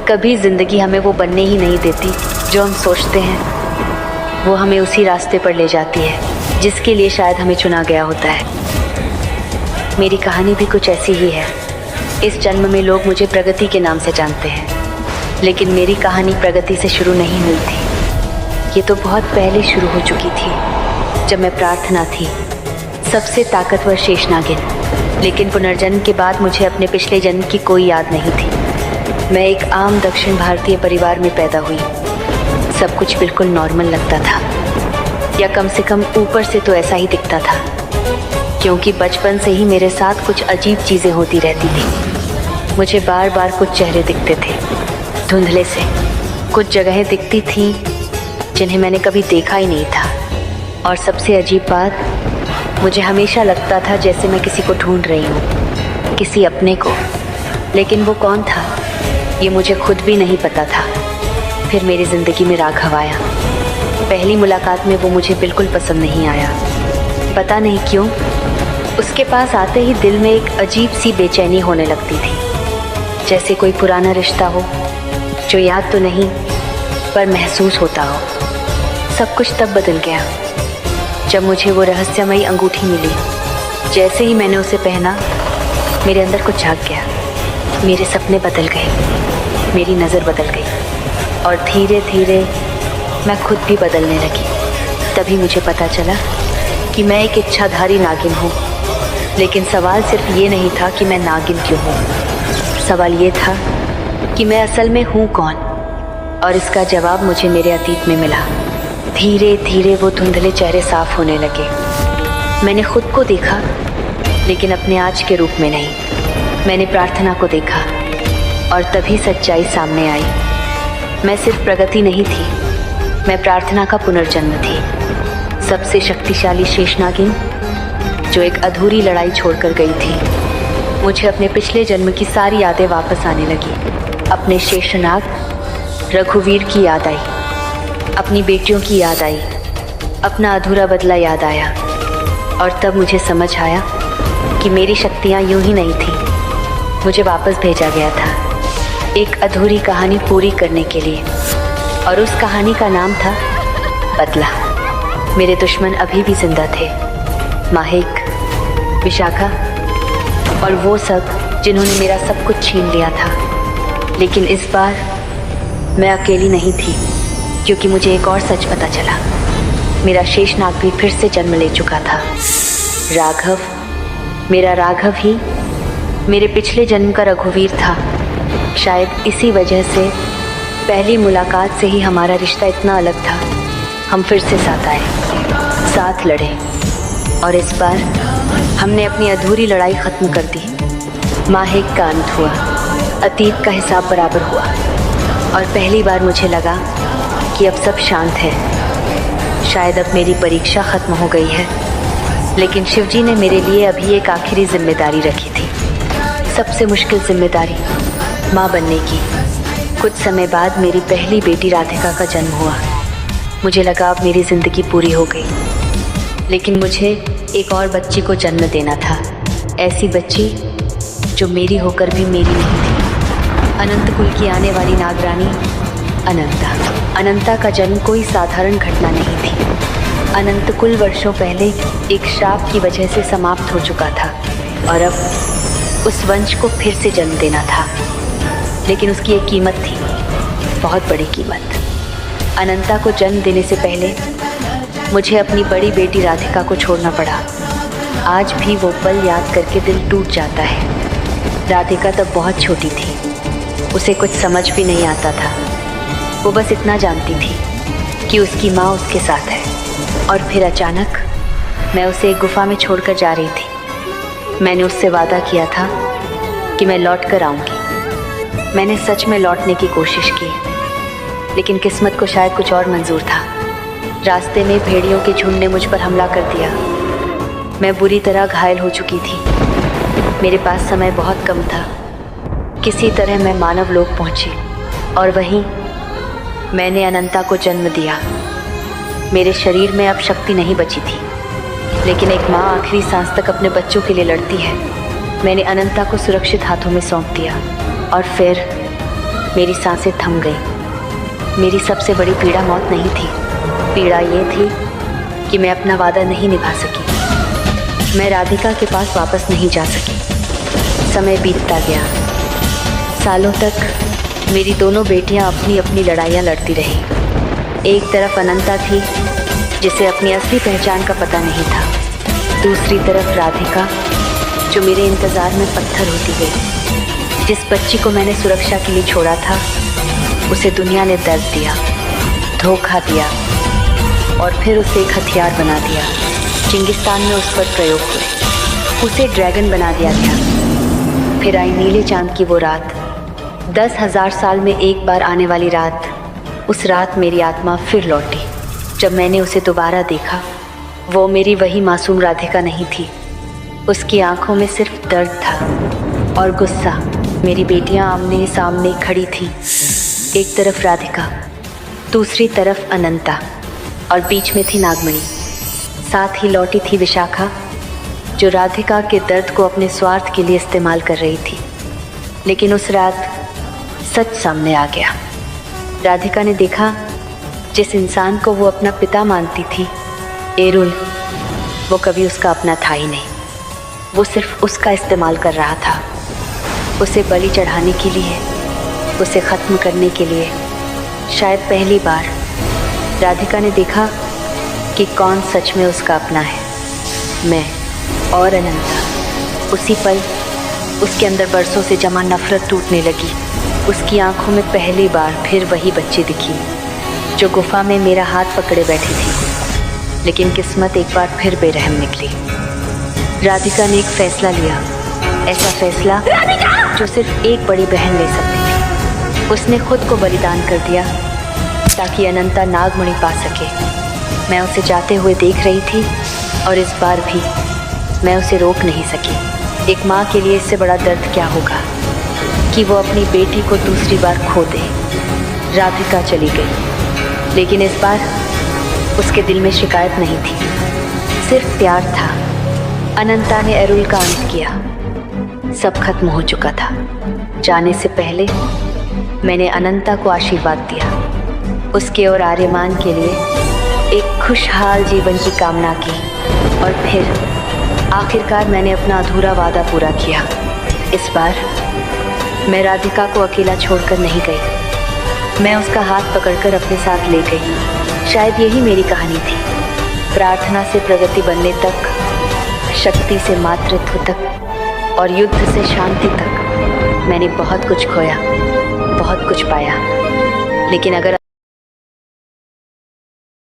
कभी ज़िंदगी हमें वो बनने ही नहीं देती जो हम सोचते हैं। वो हमें उसी रास्ते पर ले जाती है जिसके लिए शायद हमें चुना गया होता है। मेरी कहानी भी कुछ ऐसी ही है। इस जन्म में लोग मुझे प्रगति के नाम से जानते हैं, लेकिन मेरी कहानी प्रगति से शुरू नहीं हुई थी। ये तो बहुत पहले शुरू हो चुकी थी, जब मैं प्रार्थना थी, सबसे ताकतवर शेषनागिन। लेकिन पुनर्जन्म के बाद मुझे अपने पिछले जन्म की कोई याद नहीं थी। मैं एक आम दक्षिण भारतीय परिवार में पैदा हुई। सब कुछ बिल्कुल नॉर्मल लगता था, या कम से कम ऊपर से तो ऐसा ही दिखता था, क्योंकि बचपन से ही मेरे साथ कुछ अजीब चीज़ें होती रहती थी। मुझे बार बार कुछ चेहरे दिखते थे, धुंधले से। कुछ जगहें दिखती थीं जिन्हें मैंने कभी देखा ही नहीं था। और सबसे अजीब बात, मुझे हमेशा लगता था जैसे मैं किसी को ढूंढ रही हूँ, किसी अपने को। लेकिन वो कौन था, ये मुझे खुद भी नहीं पता था। फिर मेरी ज़िंदगी में राघव आया। पहली मुलाकात में वो मुझे बिल्कुल पसंद नहीं आया। पता नहीं क्यों, उसके पास आते ही दिल में एक अजीब सी बेचैनी होने लगती थी, जैसे कोई पुराना रिश्ता हो जो याद तो नहीं पर महसूस होता हो। सब कुछ तब बदल गया जब मुझे वो रहस्यमयी अंगूठी मिली। जैसे ही मैंने उसे पहना, मेरे अंदर कुछ झाँक गया। मेरे सपने बदल गए, मेरी नज़र बदल गई, और धीरे धीरे मैं खुद भी बदलने लगी। तभी मुझे पता चला कि मैं एक इच्छाधारी नागिन हूँ। लेकिन सवाल सिर्फ ये नहीं था कि मैं नागिन क्यों हूँ, सवाल ये था कि मैं असल में हूँ कौन। और इसका जवाब मुझे मेरे अतीत में मिला। धीरे धीरे वो धुंधले चेहरे साफ होने लगे। मैंने खुद को देखा, लेकिन अपने आज के रूप में नहीं। मैंने प्रार्थना को देखा, और तभी सच्चाई सामने आई। मैं सिर्फ प्रगति नहीं थी, मैं प्रार्थना का पुनर्जन्म थी। सबसे शक्तिशाली शेषनागिन जो एक अधूरी लड़ाई छोड़कर गई थी। मुझे अपने पिछले जन्म की सारी यादें वापस आने लगी। अपने शेषनाग रघुवीर की याद आई, अपनी बेटियों की याद आई, अपना अधूरा बदला याद आया। और तब मुझे समझ आया कि मेरी शक्तियाँ यूं ही नहीं थी, मुझे वापस भेजा गया था एक अधूरी कहानी पूरी करने के लिए। और उस कहानी का नाम था बदला। मेरे दुश्मन अभी भी जिंदा थे, माहिक, विशाखा और वो सब जिन्होंने मेरा सब कुछ छीन लिया था। लेकिन इस बार मैं अकेली नहीं थी, क्योंकि मुझे एक और सच पता चला। मेरा शेषनाग भी फिर से जन्म ले चुका था। राघव, मेरा राघव ही मेरे पिछले जन्म का रघुवीर था। शायद इसी वजह से पहली मुलाकात से ही हमारा रिश्ता इतना अलग था। हम फिर से साथ आए, साथ लड़े, और इस बार हमने अपनी अधूरी लड़ाई ख़त्म कर दी। माहिक का अंत हुआ, अतीत का हिसाब बराबर हुआ, और पहली बार मुझे लगा कि अब सब शांत है। शायद अब मेरी परीक्षा ख़त्म हो गई है। लेकिन शिवजी ने मेरे लिए अभी एक आखिरी जिम्मेदारी रखी थी, सबसे मुश्किल जिम्मेदारी, माँ बनने की। कुछ समय बाद मेरी पहली बेटी राधिका का जन्म हुआ। मुझे लगा अब मेरी ज़िंदगी पूरी हो गई। लेकिन मुझे एक और बच्ची को जन्म देना था, ऐसी बच्ची जो मेरी होकर भी मेरी नहीं थी। अनंत कुल की आने वाली नागरानी अनंता। अनंता का जन्म कोई साधारण घटना नहीं थी। अनंत कुल वर्षों पहले एक श्राप की वजह से समाप्त हो चुका था, और अब उस वंश को फिर से जन्म देना था। लेकिन उसकी एक कीमत थी, बहुत बड़ी कीमत। अनंता को जन्म देने से पहले मुझे अपनी बड़ी बेटी राधिका को छोड़ना पड़ा। आज भी वो पल याद करके दिल टूट जाता है। राधिका तब बहुत छोटी थी, उसे कुछ समझ भी नहीं आता था। वो बस इतना जानती थी कि उसकी माँ उसके साथ है। और फिर अचानक मैं उसे एक गुफा में छोड़कर जा रही थी। मैंने उससे वादा किया था कि मैं लौट कर आऊँगी। मैंने सच में लौटने की कोशिश की, लेकिन किस्मत को शायद कुछ और मंजूर था। रास्ते में भेड़ियों के झुंड ने मुझ पर हमला कर दिया। मैं बुरी तरह घायल हो चुकी थी। मेरे पास समय बहुत कम था। किसी तरह मैं मानव लोक पहुंची, और वहीं मैंने अनंता को जन्म दिया। मेरे शरीर में अब शक्ति नहीं बची थी, लेकिन एक माँ आखिरी सांस तक अपने बच्चों के लिए लड़ती है। मैंने अनंता को सुरक्षित हाथों में सौंप दिया, और फिर मेरी सांसें थम गई। मेरी सबसे बड़ी पीड़ा मौत नहीं थी, पीड़ा ये थी कि मैं अपना वादा नहीं निभा सकी। मैं राधिका के पास वापस नहीं जा सकी। समय बीतता गया। सालों तक मेरी दोनों बेटियां अपनी अपनी लड़ाइयाँ लड़ती रहीं। एक तरफ अनंता थी जिसे अपनी असली पहचान का पता नहीं था, दूसरी तरफ राधिका जो मेरे इंतज़ार में पत्थर होती गई। जिस बच्ची को मैंने सुरक्षा के लिए छोड़ा था उसे दुनिया ने दर्द दिया, धोखा दिया और फिर उसे एक हथियार बना दिया। चिंगिस्तान में उस पर प्रयोग हुए, उसे ड्रैगन बना दिया गया। फिर आई नीले चांद की वो रात, 10,000 साल में एक बार आने वाली रात। उस रात मेरी आत्मा फिर लौटी। जब मैंने उसे दोबारा देखा, वो मेरी वही मासूम राधिका नहीं थी। उसकी आंखों में सिर्फ दर्द था और गुस्सा। मेरी बेटियां आमने सामने खड़ी थीं, एक तरफ राधिका, दूसरी तरफ अनंता और बीच में थी नागमणि। साथ ही लौटी थी विशाखा जो राधिका के दर्द को अपने स्वार्थ के लिए इस्तेमाल कर रही थी। लेकिन उस रात सच सामने आ गया। राधिका ने देखा जिस इंसान को वो अपना पिता मानती थी, एरुल, वो कभी उसका अपना था ही नहीं। वो सिर्फ उसका इस्तेमाल कर रहा था, उसे बलि चढ़ाने के लिए, उसे ख़त्म करने के लिए। शायद पहली बार राधिका ने देखा कि कौन सच में उसका अपना है। मैं और अनंता। उसी पल उसके अंदर बरसों से जमा नफरत टूटने लगी। उसकी आंखों में पहली बार फिर वही बच्ची दिखी जो गुफा में मेरा हाथ पकड़े बैठी थी। लेकिन किस्मत एक बार फिर बेरहम निकली। राधिका ने एक फैसला लिया, ऐसा फैसला जो सिर्फ एक बड़ी बहन ले सकती थी। उसने खुद को बलिदान कर दिया ताकि अनंता नागमणि पा सके। मैं उसे जाते हुए देख रही थी और इस बार भी मैं उसे रोक नहीं सकी। एक माँ के लिए इससे बड़ा दर्द क्या होगा कि वो अपनी बेटी को दूसरी बार खो दे। राधिका चली गई, लेकिन इस बार उसके दिल में शिकायत नहीं थी, सिर्फ प्यार था। अनंता ने एरुल का अंत किया, सब खत्म हो चुका था। जाने से पहले मैंने अनंता को आशीर्वाद दिया, उसके और आर्यमान के लिए एक खुशहाल जीवन की कामना की। और फिर आखिरकार मैंने अपना अधूरा वादा पूरा किया। इस बार मैं राधिका को अकेला छोड़कर नहीं गई, मैं उसका हाथ पकड़कर अपने साथ ले गई। शायद यही मेरी कहानी थी, प्रार्थना से प्रगति बनने तक, शक्ति से मातृत्व तक और युद्ध से शांति तक। मैंने बहुत कुछ खोया, बहुत कुछ पाया, लेकिन अगर